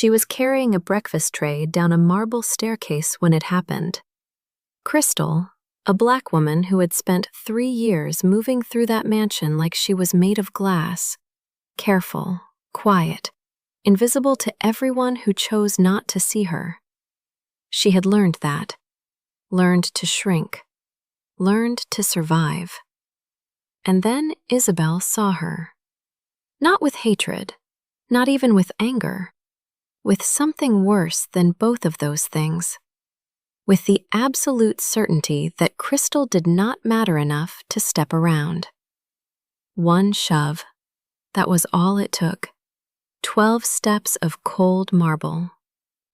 She was carrying a breakfast tray down a marble staircase when it happened. Crystal, a black woman who had spent 3 years moving through that mansion like she was made of glass, careful, quiet, invisible to everyone who chose not to see her. She had learned that, learned to shrink, learned to survive. And then Isabelle saw her. Not with hatred, not even with anger, with something worse than both of those things. With the absolute certainty that Crystal did not matter enough to step around. One shove, that was all it took. 12 steps of cold marble,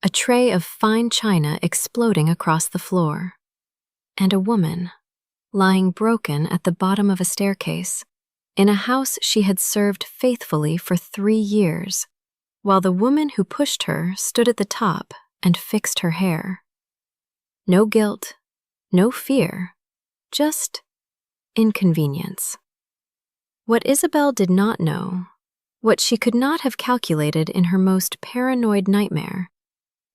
a tray of fine china exploding across the floor, and a woman lying broken at the bottom of a staircase in a house she had served faithfully for 3 years, while the woman who pushed her stood at the top and fixed her hair. No guilt, no fear, just inconvenience. What Isabelle did not know, what she could not have calculated in her most paranoid nightmare,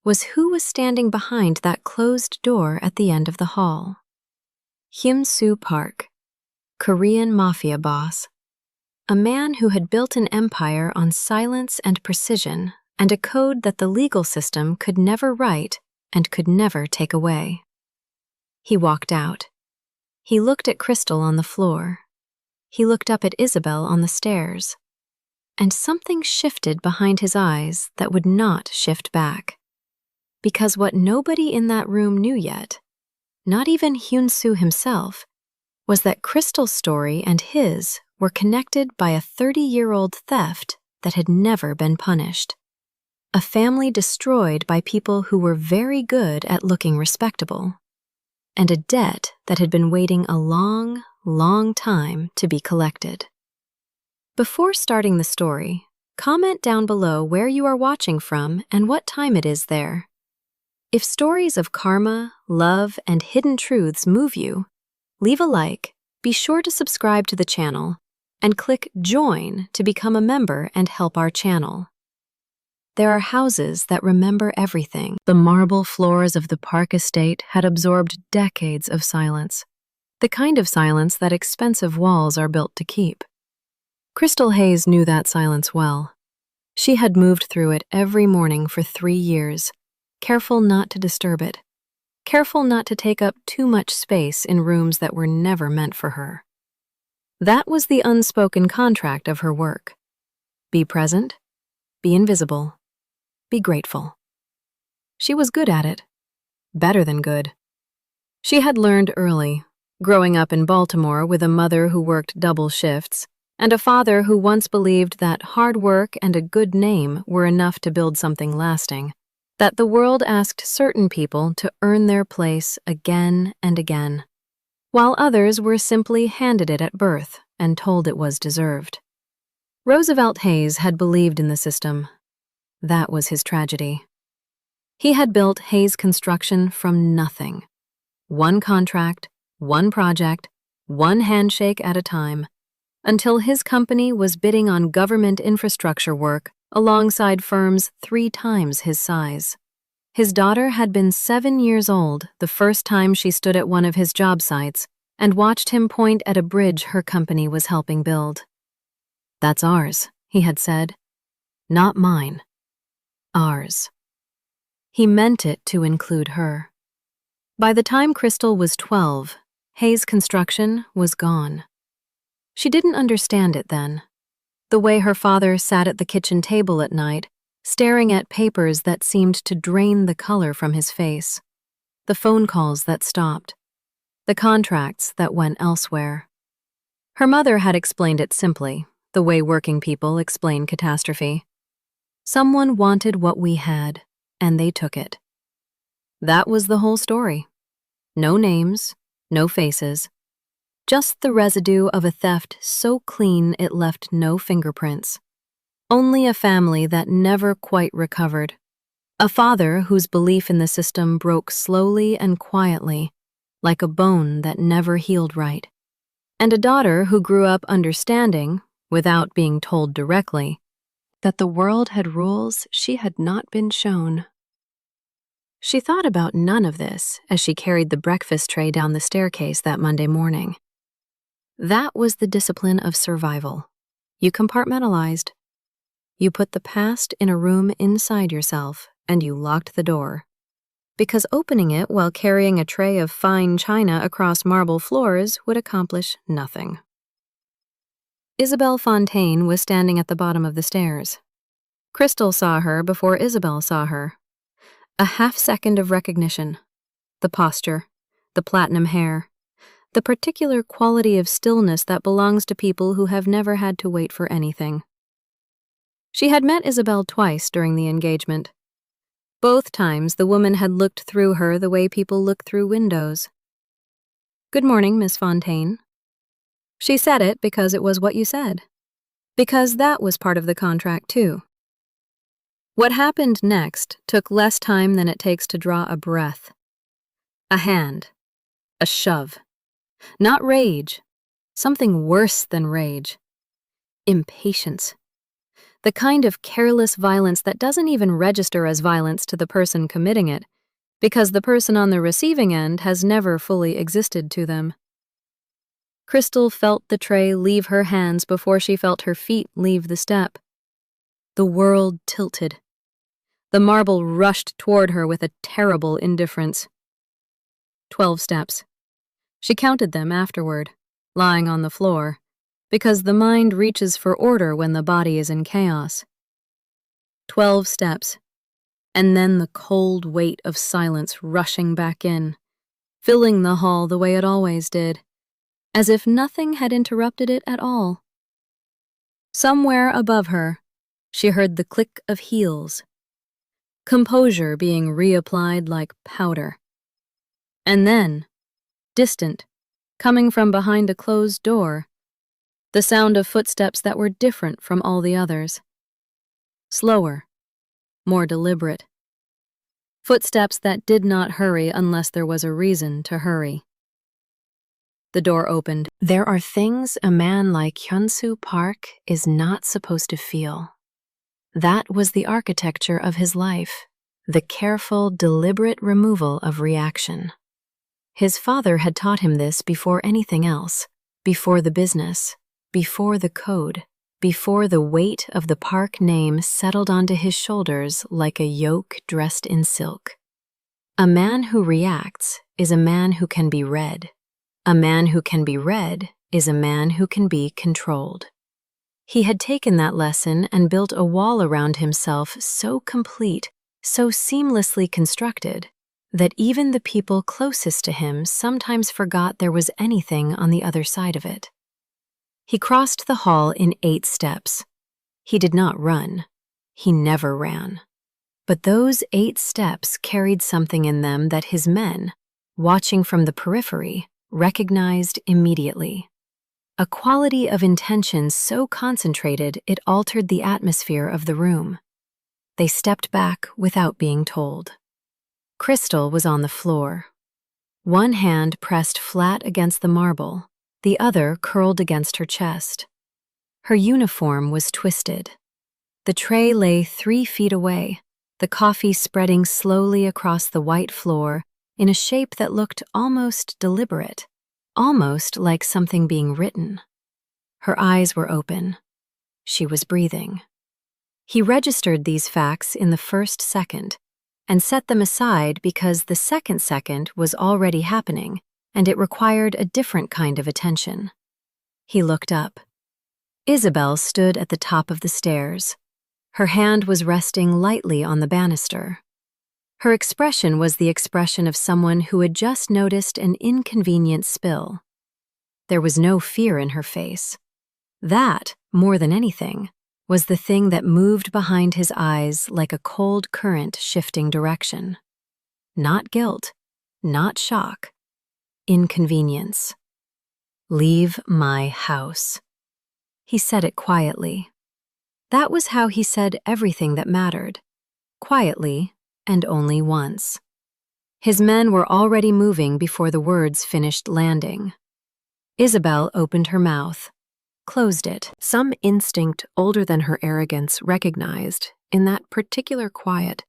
was who was standing behind that closed door at the end of the hall. Hyun-soo Park, Korean Mafia boss, a man who had built an empire on silence and precision and a code that the legal system could never write and could never take away. He walked out. He looked at Crystal on the floor. He looked up at Isabelle on the stairs. And something shifted behind his eyes that would not shift back. Because what nobody in that room knew yet, not even Hyun-soo himself, was that Crystal's story and his were connected by a 30-year-old theft that had never been punished. A family destroyed by people who were very good at looking respectable, and a debt that had been waiting a long, long time to be collected. Before starting the story, comment down below where you are watching from and what time it is there. If stories of karma, love, and hidden truths move you, leave a like, be sure to subscribe to the channel, and click Join to become a member and help our channel. There are houses that remember everything. The marble floors of the Park estate had absorbed decades of silence, the kind of silence that expensive walls are built to keep. Crystal Hayes knew that silence well. She had moved through it every morning for 3 years, careful not to disturb it, careful not to take up too much space in rooms that were never meant for her. That was the unspoken contract of her work. Be present, be invisible, be grateful. She was good at it, better than good. She had learned early, growing up in Baltimore with a mother who worked double shifts, and a father who once believed that hard work and a good name were enough to build something lasting, that the world asked certain people to earn their place again and again, while others were simply handed it at birth and told it was deserved. Roosevelt Hayes had believed in the system. That was his tragedy. He had built Hayes Construction from nothing. One contract, one project, one handshake at a time, until his company was bidding on government infrastructure work alongside firms 3 times his size. His daughter had been 7 years old the first time she stood at one of his job sites and watched him point at a bridge her company was helping build. "That's ours," he had said. "Not mine. Ours." He meant it to include her. By the time Crystal was 12, Hayes Construction was gone. She didn't understand it then. The way her father sat at the kitchen table at night, staring at papers that seemed to drain the color from his face. The phone calls that stopped. The contracts that went elsewhere. Her mother had explained it simply, the way working people explain catastrophe. Someone wanted what we had, and they took it. That was the whole story. No names, no faces. Just the residue of a theft so clean it left no fingerprints. Only a family that never quite recovered. A father whose belief in the system broke slowly and quietly, like a bone that never healed right. And a daughter who grew up understanding, without being told directly, that the world had rules she had not been shown. She thought about none of this as she carried the breakfast tray down the staircase that Monday morning. That was the discipline of survival. You compartmentalized. You put the past in a room inside yourself, and you locked the door. Because opening it while carrying a tray of fine china across marble floors would accomplish nothing. Isabelle Fontaine was standing at the bottom of the stairs. Crystal saw her before Isabelle saw her. A half-second of recognition. The posture, the platinum hair, the particular quality of stillness that belongs to people who have never had to wait for anything. She had met Isabelle twice during the engagement. Both times the woman had looked through her the way people look through windows. "Good morning, Miss Fontaine." She said it because it was what you said. Because that was part of the contract, too. What happened next took less time than it takes to draw a breath. A hand. A shove. Not rage. Something worse than rage. Impatience. The kind of careless violence that doesn't even register as violence to the person committing it, because the person on the receiving end has never fully existed to them. Crystal felt the tray leave her hands before she felt her feet leave the step. The world tilted. The marble rushed toward her with a terrible indifference. 12 steps. She counted them afterward, lying on the floor, because the mind reaches for order when the body is in chaos. 12 steps, and then the cold weight of silence rushing back in, filling the hall the way it always did, as if nothing had interrupted it at all. Somewhere above her, she heard the click of heels, composure being reapplied like powder. And then, distant, coming from behind a closed door, the sound of footsteps that were different from all the others. Slower, more deliberate. Footsteps that did not hurry unless there was a reason to hurry. The door opened. There are things a man like Hyun-soo Park is not supposed to feel. That was the architecture of his life, the careful, deliberate removal of reaction. His father had taught him this before anything else, before the business, before the code, before the weight of the Park name settled onto his shoulders like a yoke dressed in silk. A man who reacts is a man who can be read. A man who can be read is a man who can be controlled. He had taken that lesson and built a wall around himself so complete, so seamlessly constructed, that even the people closest to him sometimes forgot there was anything on the other side of it. He crossed the hall in 8 steps. He did not run. He never ran. But those 8 steps carried something in them that his men, watching from the periphery, recognized immediately. A quality of intention so concentrated it altered the atmosphere of the room. They stepped back without being told. Crystal was on the floor. One hand pressed flat against the marble, the other curled against her chest. Her uniform was twisted. The tray lay 3 feet away, the coffee spreading slowly across the white floor in a shape that looked almost deliberate, almost like something being written. Her eyes were open. She was breathing. He registered these facts in the first second and set them aside because the second second was already happening and it required a different kind of attention. He looked up. Isabelle stood at the top of the stairs. Her hand was resting lightly on the banister. Her expression was the expression of someone who had just noticed an inconvenient spill. There was no fear in her face. That, more than anything, was the thing that moved behind his eyes like a cold current shifting direction. Not guilt, not shock. Inconvenience. "Leave my house." He said it quietly. That was how he said everything that mattered. Quietly, and only once. His men were already moving before the words finished landing. Isabelle opened her mouth. closed it. Some instinct older than her arrogance recognized, in that particular quiet,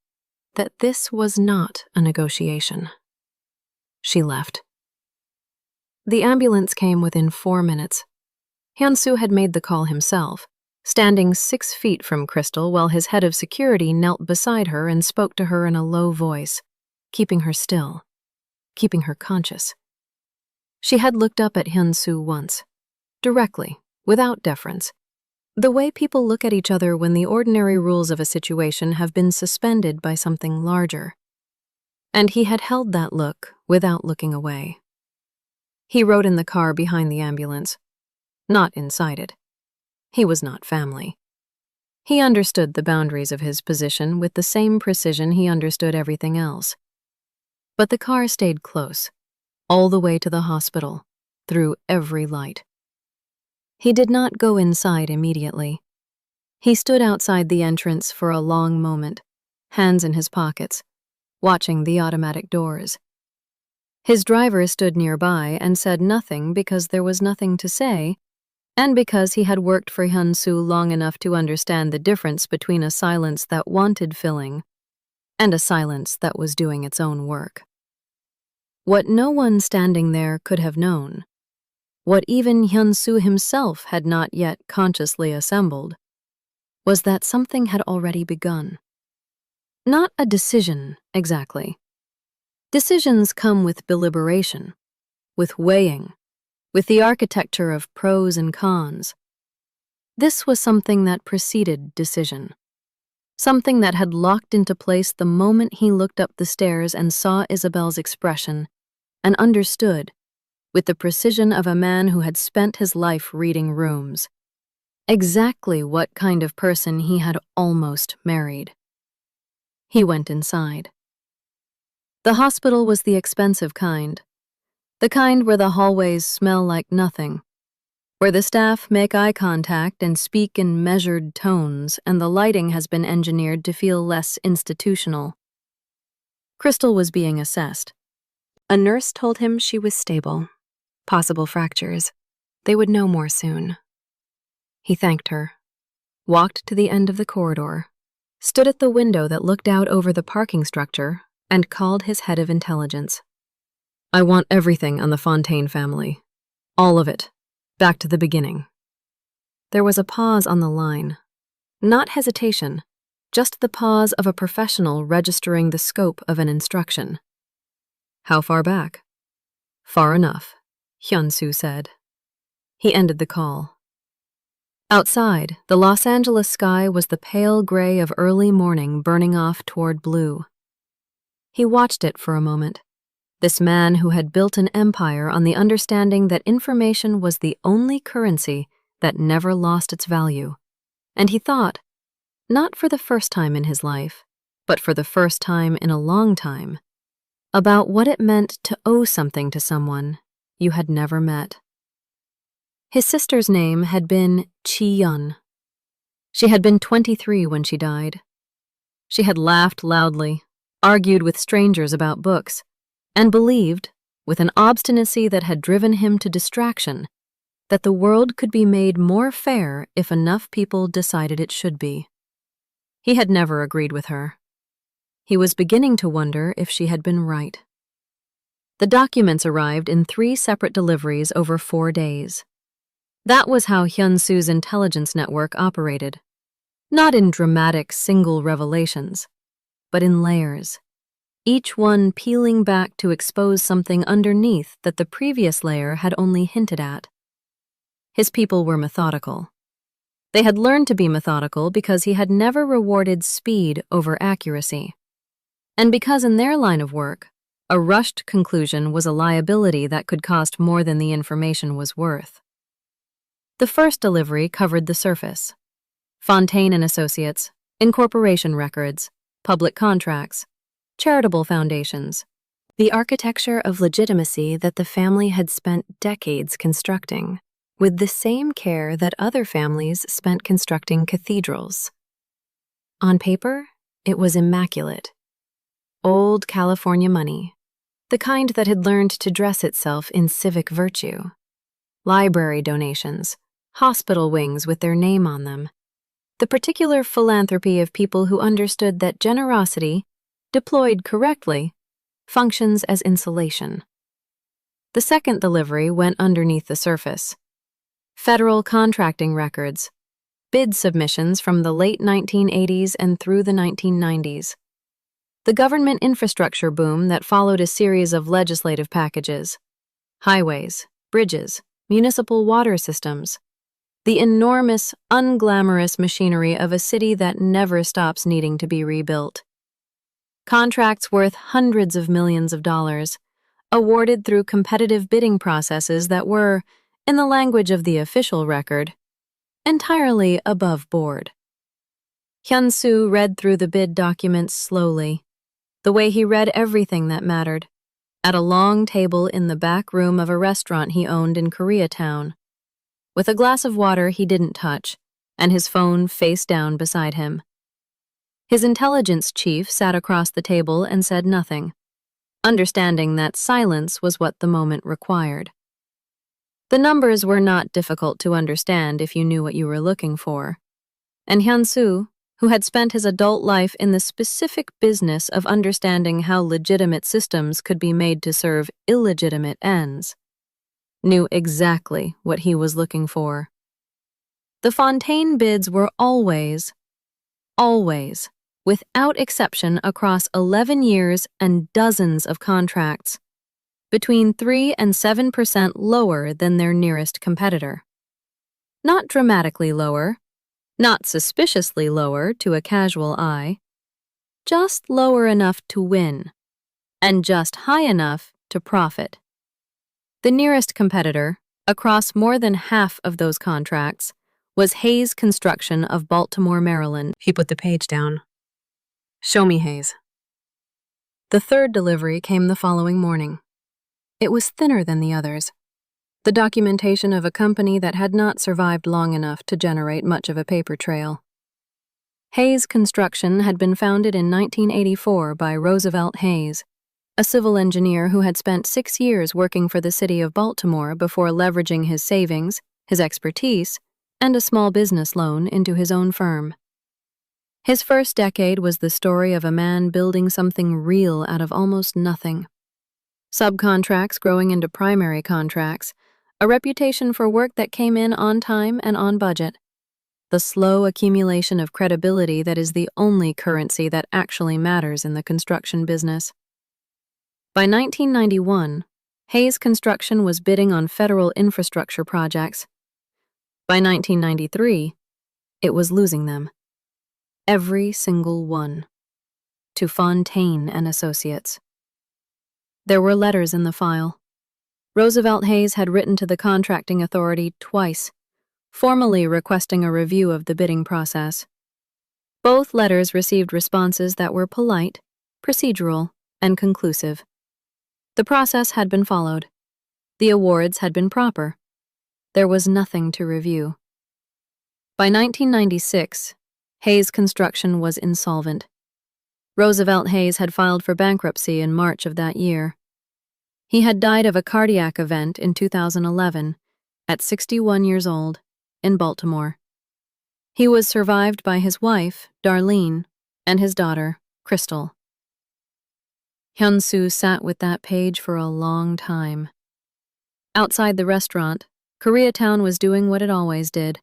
that this was not a negotiation. She left. The ambulance came within 4 minutes. Hyun-soo had made the call himself, standing 6 feet from Crystal while his head of security knelt beside her and spoke to her in a low voice, keeping her still, keeping her conscious. She had looked up at Hyun-soo once, directly, without deference, the way people look at each other when the ordinary rules of a situation have been suspended by something larger. And he had held that look without looking away. He rode in the car behind the ambulance, not inside it. He was not family. He understood the boundaries of his position with the same precision he understood everything else. But the car stayed close, all the way to the hospital, through every light. He did not go inside immediately. He stood outside the entrance for a long moment, hands in his pockets, watching the automatic doors. His driver stood nearby and said nothing because there was nothing to say, and because he had worked for Hyun-soo long enough to understand the difference between a silence that wanted filling and a silence that was doing its own work. What no one standing there could have known, what even Hyun-soo himself had not yet consciously assembled, was that something had already begun. Not a decision, exactly. Decisions come with deliberation, with weighing, with the architecture of pros and cons. This was something that preceded decision, something that had locked into place the moment he looked up the stairs and saw Isabelle's expression and understood, with the precision of a man who had spent his life reading rooms, exactly what kind of person he had almost married. He went inside. The hospital was the expensive kind, the kind where the hallways smell like nothing, where the staff make eye contact and speak in measured tones and the lighting has been engineered to feel less institutional. Crystal was being assessed. A nurse told him she was stable. Possible fractures. They would know more soon. He thanked her, walked to the end of the corridor, stood at the window that looked out over the parking structure, and called his head of intelligence. I want everything on the Fontaine family. All of it. Back to the beginning. There was a pause on the line. Not hesitation, just the pause of a professional registering the scope of an instruction. How far back? Far enough, Hyun-soo said. He ended the call. Outside, the Los Angeles sky was the pale gray of early morning burning off toward blue. He watched it for a moment. This man who had built an empire on the understanding that information was the only currency that never lost its value. And he thought, not for the first time in his life, but for the first time in a long time, about what it meant to owe something to someone you had never met. His sister's name had been Chi-yun. She had been 23 when she died. She had laughed loudly, argued with strangers about books, and believed, with an obstinacy that had driven him to distraction, that the world could be made more fair if enough people decided it should be. He had never agreed with her. He was beginning to wonder if she had been right. The documents arrived in 3 separate deliveries over 4 days. That was how Hyun-soo's intelligence network operated. Not in dramatic single revelations, but in layers, each one peeling back to expose something underneath that the previous layer had only hinted at. His people were methodical. They had learned to be methodical because he had never rewarded speed over accuracy, and because in their line of work, a rushed conclusion was a liability that could cost more than the information was worth. The first delivery covered the surface: Fontaine and Associates, incorporation records, public contracts, charitable foundations, the architecture of legitimacy that the family had spent decades constructing, with the same care that other families spent constructing cathedrals. On paper, it was immaculate. Old California money, the kind that had learned to dress itself in civic virtue. Library donations, hospital wings with their name on them, the particular philanthropy of people who understood that generosity, deployed correctly, functions as insulation. The second delivery went underneath the surface. Federal contracting records, bid submissions from the late 1980s and through the 1990s. The government infrastructure boom that followed a series of legislative packages. Highways, bridges, municipal water systems. The enormous, unglamorous machinery of a city that never stops needing to be rebuilt. Contracts worth hundreds of millions of dollars, awarded through competitive bidding processes that were, in the language of the official record, entirely above board. Hyun-soo read through the bid documents slowly, the way he read everything that mattered, at a long table in the back room of a restaurant he owned in Koreatown, with a glass of water he didn't touch, and his phone face down beside him. His intelligence chief sat across the table and said nothing, understanding that silence was what the moment required. The numbers were not difficult to understand if you knew what you were looking for, and Hyun-soo, who had spent his adult life in the specific business of understanding how legitimate systems could be made to serve illegitimate ends, knew exactly what he was looking for. The Fontaine bids were always, without exception across 11 years and dozens of contracts, between 3 and 7% lower than their nearest competitor. Not dramatically lower, not suspiciously lower to a casual eye, just lower enough to win, and just high enough to profit. The nearest competitor, across more than half of those contracts, was Hayes Construction of Baltimore, Maryland. He put the page down. Show me Hayes. The third delivery came the following morning. It was thinner than the others, the documentation of a company that had not survived long enough to generate much of a paper trail. Hayes Construction had been founded in 1984 by Roosevelt Hayes, a civil engineer who had spent 6 years working for the city of Baltimore before leveraging his savings, his expertise, and a small business loan into his own firm. His first decade was the story of a man building something real out of almost nothing. Subcontracts growing into primary contracts, a reputation for work that came in on time and on budget, the slow accumulation of credibility that is the only currency that actually matters in the construction business. By 1991, Hayes Construction was bidding on federal infrastructure projects. By 1993, it was losing them. Every single one. To Fontaine and Associates. There were letters in the file. Roosevelt Hayes had written to the contracting authority twice, formally requesting a review of the bidding process. Both letters received responses that were polite, procedural, and conclusive. The process had been followed. The awards had been proper. There was nothing to review. By 1996, Hayes Construction was insolvent. Roosevelt Hayes had filed for bankruptcy in March of that year. He had died of a cardiac event in 2011, at 61 years old, in Baltimore. He was survived by his wife, Darlene, and his daughter, Crystal. Hyun-soo sat with that page for a long time. Outside the restaurant, Koreatown was doing what it always did.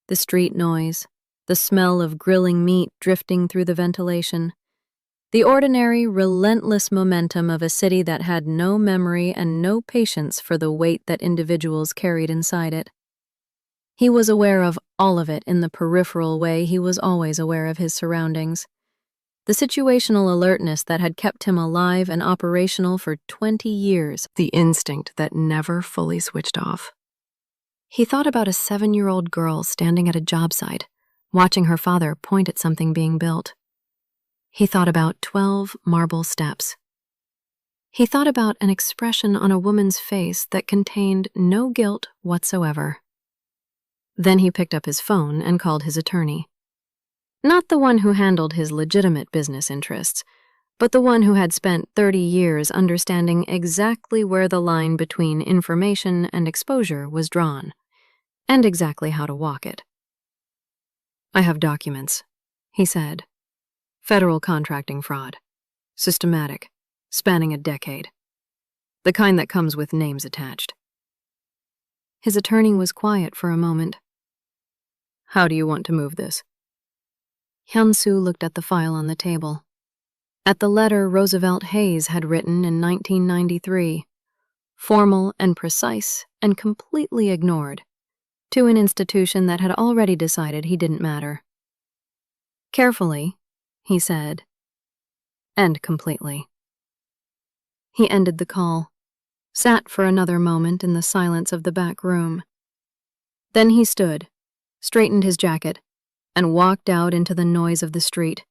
The street noise, the smell of grilling meat drifting through the ventilation, the ordinary, relentless momentum of a city that had no memory and no patience for the weight that individuals carried inside it. He was aware of all of it in the peripheral way he was always aware of his surroundings. The situational alertness that had kept him alive and operational for 20 years, the instinct that never fully switched off. He thought about a 7-year-old girl standing at a job site, watching her father point at something being built. He thought about 12 marble steps. He thought about an expression on a woman's face that contained no guilt whatsoever. Then he picked up his phone and called his attorney. Not the one who handled his legitimate business interests, but the one who had spent 30 years understanding exactly where the line between information and exposure was drawn, and exactly how to walk it. "I have documents," he said. "Federal contracting fraud. Systematic, spanning a decade. The kind that comes with names attached." His attorney was quiet for a moment. "How do you want to move this?" Hyun-soo looked at the file on the table. At the letter Roosevelt Hayes had written in 1993, formal and precise and completely ignored, to an institution that had already decided he didn't matter. "Carefully," he said, "and completely." He ended the call, sat for another moment in the silence of the back room. Then he stood, straightened his jacket, and walked out into the noise of the street,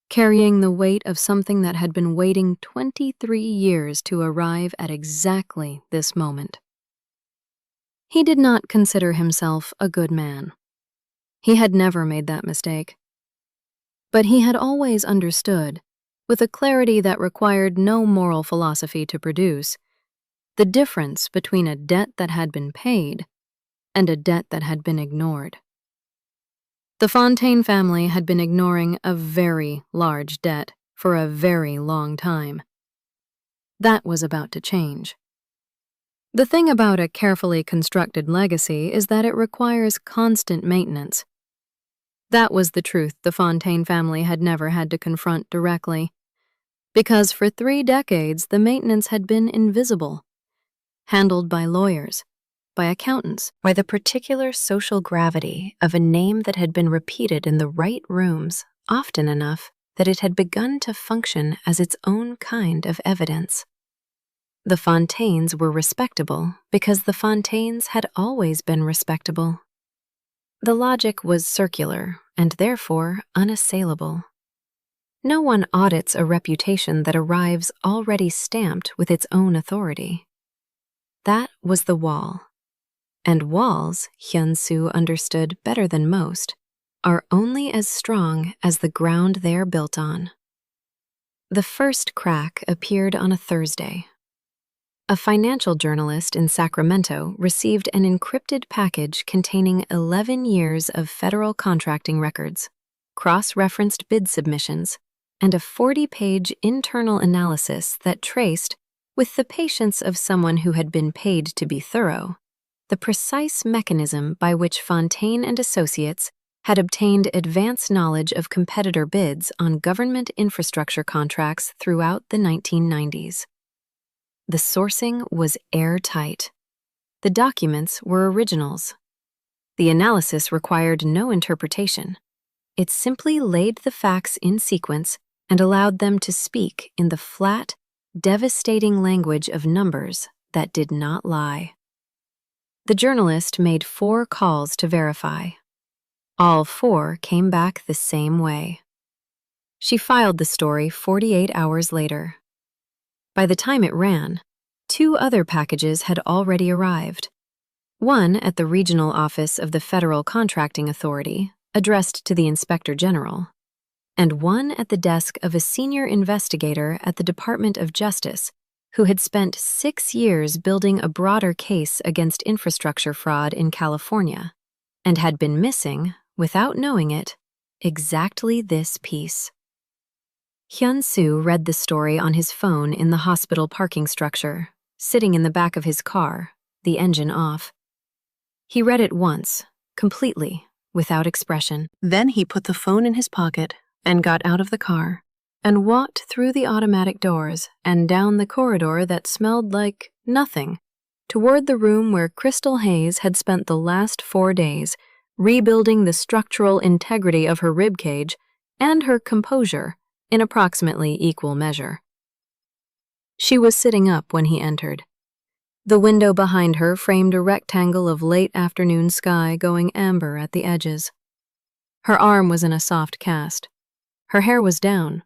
carrying the weight of something that had been waiting 23 years to arrive at exactly this moment. He did not consider himself a good man. He had never made that mistake. But he had always understood, with a clarity that required no moral philosophy to produce, the difference between a debt that had been paid and a debt that had been ignored. The Fontaine family had been ignoring a very large debt for a very long time. That was about to change. The thing about a carefully constructed legacy is that it requires constant maintenance. That was the truth the Fontaine family had never had to confront directly, because for 3 decades the maintenance had been invisible, handled by lawyers, by accountants, by the particular social gravity of a name that had been repeated in the right rooms often enough that it had begun to function as its own kind of evidence. The Fontaines were respectable because the Fontaines had always been respectable. The logic was circular and therefore unassailable. No one audits a reputation that arrives already stamped with its own authority. That was the wall. And walls, Hyun-soo understood better than most, are only as strong as the ground they are built on. The first crack appeared on a Thursday. A financial journalist in Sacramento received an encrypted package containing 11 years of federal contracting records, cross-referenced bid submissions, and a 40-page internal analysis that traced, with the patience of someone who had been paid to be thorough, the precise mechanism by which Fontaine and Associates had obtained advance knowledge of competitor bids on government infrastructure contracts throughout the 1990s. The sourcing was airtight. The documents were originals. The analysis required no interpretation. It simply laid the facts in sequence and allowed them to speak in the flat, devastating language of numbers that did not lie. The journalist made 4 calls to verify. All 4 came back the same way. She filed the story 48 hours later. By the time it ran, 2 other packages had already arrived. One at the regional office of the Federal Contracting Authority, addressed to the Inspector General, and one at the desk of a senior investigator at the Department of Justice, who had spent 6 years building a broader case against infrastructure fraud in California, and had been missing, without knowing it, exactly this piece. Hyun-soo read the story on his phone in the hospital parking structure, sitting in the back of his car, the engine off. He read it once, completely, without expression. Then he put the phone in his pocket and got out of the car and walked through the automatic doors and down the corridor that smelled like nothing, toward the room where Crystal Hayes had spent the last 4 days rebuilding the structural integrity of her ribcage and her composure in approximately equal measure. She was sitting up when he entered. The window behind her framed a rectangle of late afternoon sky going amber at the edges. Her arm was in a soft cast. Her hair was down.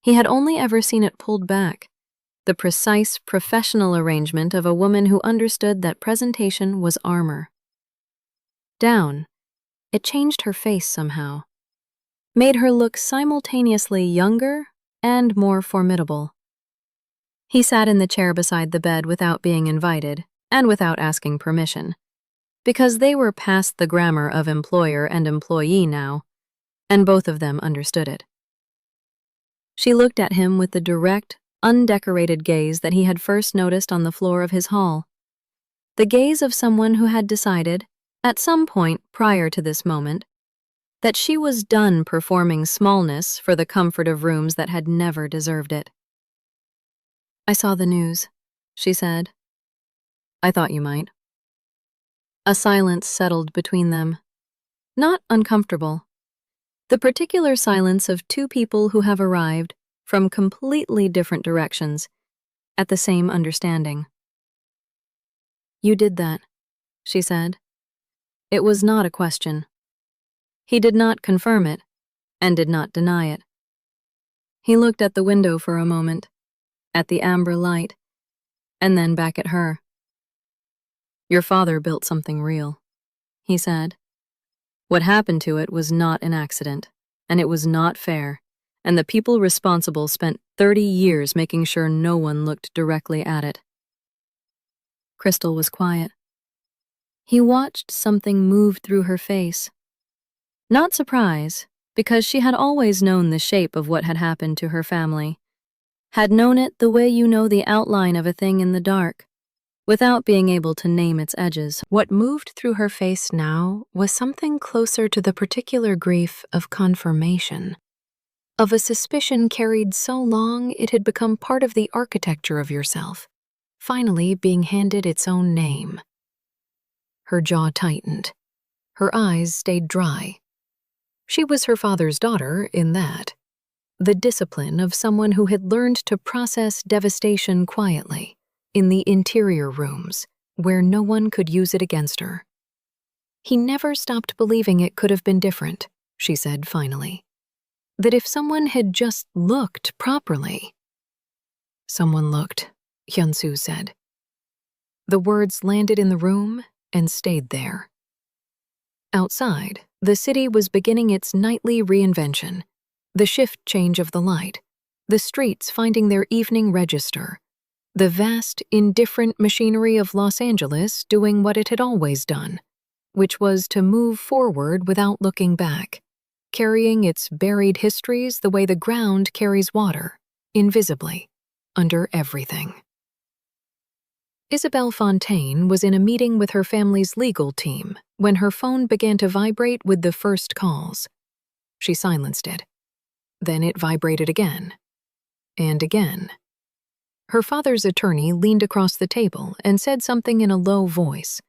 He had only ever seen it pulled back, the precise professional arrangement of a woman who understood that presentation was armor. Down, it changed her face somehow, made her look simultaneously younger and more formidable. He sat in the chair beside the bed without being invited and without asking permission. because they were past the grammar of employer and employee now, and both of them understood it. She looked at him with the direct, undecorated gaze that he had first noticed on the floor of his hall. The gaze of someone who had decided, at some point prior to this moment, that she was done performing smallness for the comfort of rooms that had never deserved it. "I saw the news," she said. "I thought you might." A silence settled between them. Not uncomfortable. The particular silence of two people who have arrived from completely different directions at the same understanding. "You did that," she said. It was not a question. He did not confirm it, and did not deny it. He looked at the window for a moment, at the amber light, and then back at her. "Your father built something real," he said. "What happened to it was not an accident, and it was not fair, and the people responsible spent 30 years making sure no one looked directly at it." Crystal was quiet. He watched something move through her face. Not surprise, because she had always known the shape of what had happened to her family, had known it the way you know the outline of a thing in the dark, without being able to name its edges. What moved through her face now was something closer to the particular grief of confirmation, of a suspicion carried so long it had become part of the architecture of yourself, finally being handed its own name. Her jaw tightened. Her eyes stayed dry. She was her father's daughter in that. The discipline of someone who had learned to process devastation quietly, in the interior rooms, where no one could use it against her. He never stopped believing it could have been different, she said finally. That if someone had just looked properly. "Someone looked," Hyun-soo said. The words landed in the room and stayed there. Outside, the city was beginning its nightly reinvention, the shift change of the light, the streets finding their evening register, the vast, indifferent machinery of Los Angeles doing what it had always done, which was to move forward without looking back, carrying its buried histories the way the ground carries water, invisibly, under everything. Isabelle Fontaine was in a meeting with her family's legal team when her phone began to vibrate with the first calls. She silenced it. Then it vibrated again. And again. Her father's attorney leaned across the table and said something in a low voice,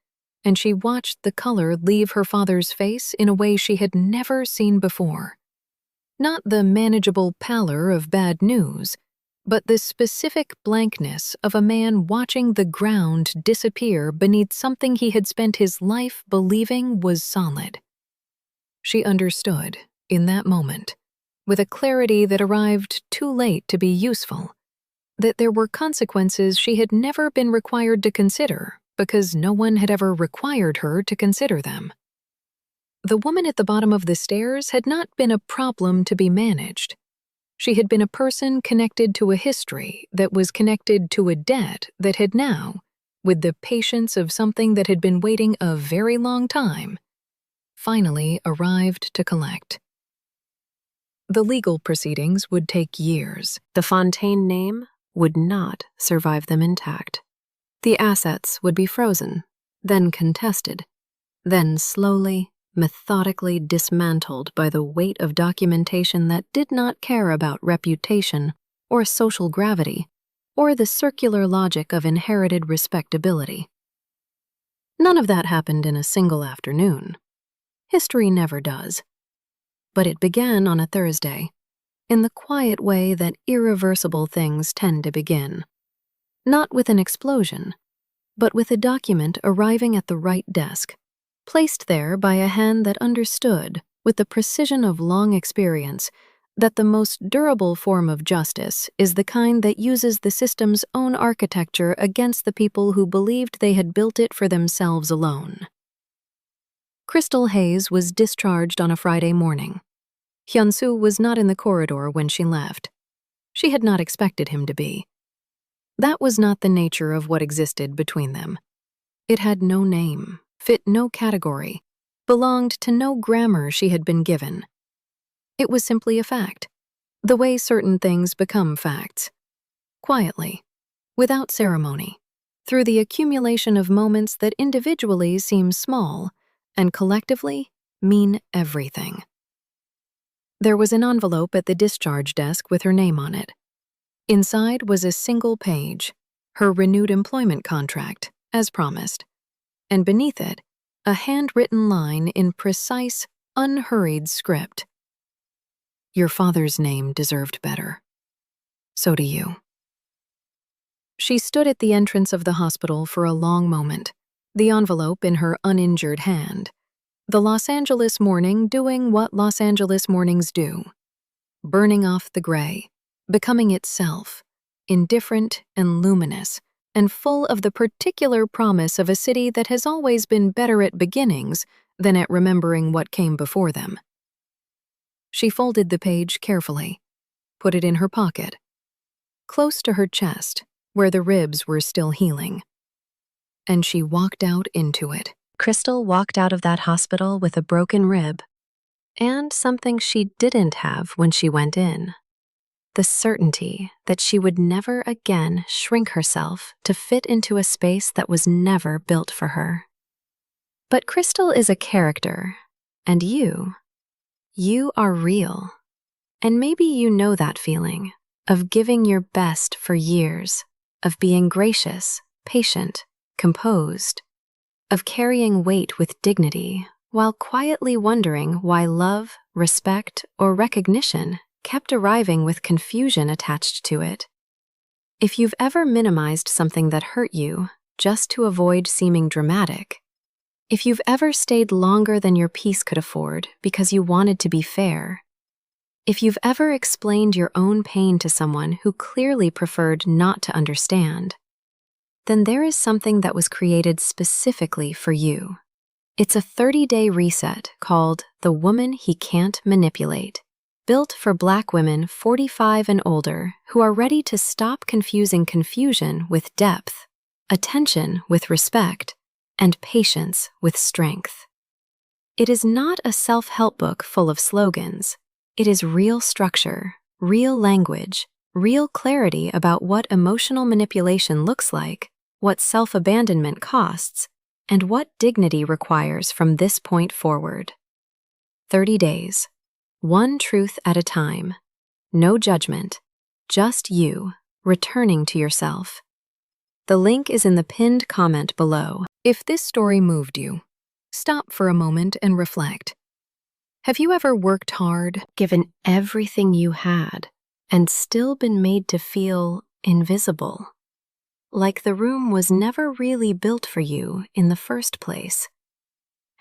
and she watched the color leave her father's face in a way she had never seen before. Not the manageable pallor of bad news, but the specific blankness of a man watching the ground disappear beneath something he had spent his life believing was solid. She understood, in that moment, with a clarity that arrived too late to be useful, that there were consequences she had never been required to consider because no one had ever required her to consider them. The woman at the bottom of the stairs had not been a problem to be managed. She had been a person connected to a history that was connected to a debt that had now, with the patience of something that had been waiting a very long time, finally arrived to collect. The legal proceedings would take years. The Fontaine name would not survive them intact. The assets would be frozen, then contested, then slowly, methodically dismantled by the weight of documentation that did not care about reputation or social gravity or the circular logic of inherited respectability. None of that happened in a single afternoon. History never does. But it began on a Thursday, in the quiet way that irreversible things tend to begin. Not with an explosion, but with a document arriving at the right desk, placed there by a hand that understood, with the precision of long experience, that the most durable form of justice is the kind that uses the system's own architecture against the people who believed they had built it for themselves alone. Crystal Hayes was discharged on a Friday morning. Hyun-soo was not in the corridor when she left. She had not expected him to be. That was not the nature of what existed between them. It had no name, fit no category, belonged to no grammar she had been given. It was simply a fact, the way certain things become facts. Quietly, without ceremony, through the accumulation of moments that individually seem small and collectively mean everything. There was an envelope at the discharge desk with her name on it. Inside was a single page, her renewed employment contract, as promised, and beneath it, a handwritten line in precise, unhurried script. Your father's name deserved better. So do you. She stood at the entrance of the hospital for a long moment, the envelope in her uninjured hand. The Los Angeles morning doing what Los Angeles mornings do, burning off the gray, becoming itself, indifferent and luminous, and full of the particular promise of a city that has always been better at beginnings than at remembering what came before them. She folded the page carefully, put it in her pocket, close to her chest, where the ribs were still healing, and she walked out into it. Crystal walked out of that hospital with a broken rib, and something she didn't have when she went in. The certainty that she would never again shrink herself to fit into a space that was never built for her. But Crystal is a character, and you are real. And maybe you know that feeling of giving your best for years, of being gracious, patient, composed, of carrying weight with dignity while quietly wondering why love, respect, or recognition kept arriving with confusion attached to it. If you've ever minimized something that hurt you just to avoid seeming dramatic, if you've ever stayed longer than your peace could afford because you wanted to be fair, if you've ever explained your own pain to someone who clearly preferred not to understand, then there is something that was created specifically for you. It's a 30-day reset called The Woman He Can't Manipulate, built for Black women 45 and older who are ready to stop confusing confusion with depth, attention with respect, and patience with strength. It is not a self-help book full of slogans. It is real structure, real language, real clarity about what emotional manipulation looks like, what self-abandonment costs, and what dignity requires from this point forward. 30 days, one truth at a time, no judgment, just you, returning to yourself. The link is in the pinned comment below. If this story moved you, stop for a moment and reflect. Have you ever worked hard, given everything you had, and still been made to feel invisible? Like the room was never really built for you in the first place?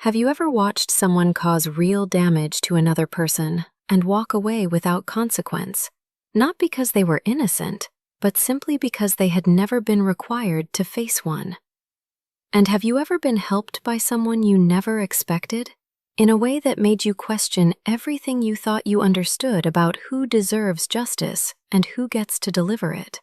Have you ever watched someone cause real damage to another person and walk away without consequence, not because they were innocent, but simply because they had never been required to face one? And have you ever been helped by someone you never expected, in a way that made you question everything you thought you understood about who deserves justice and who gets to deliver it?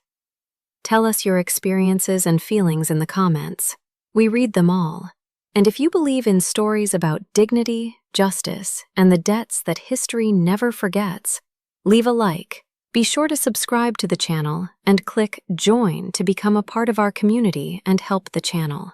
Tell us your experiences and feelings in the comments. We read them all. And if you believe in stories about dignity, justice, and the debts that history never forgets, leave a like. Be sure to subscribe to the channel and click Join to become a part of our community and help the channel.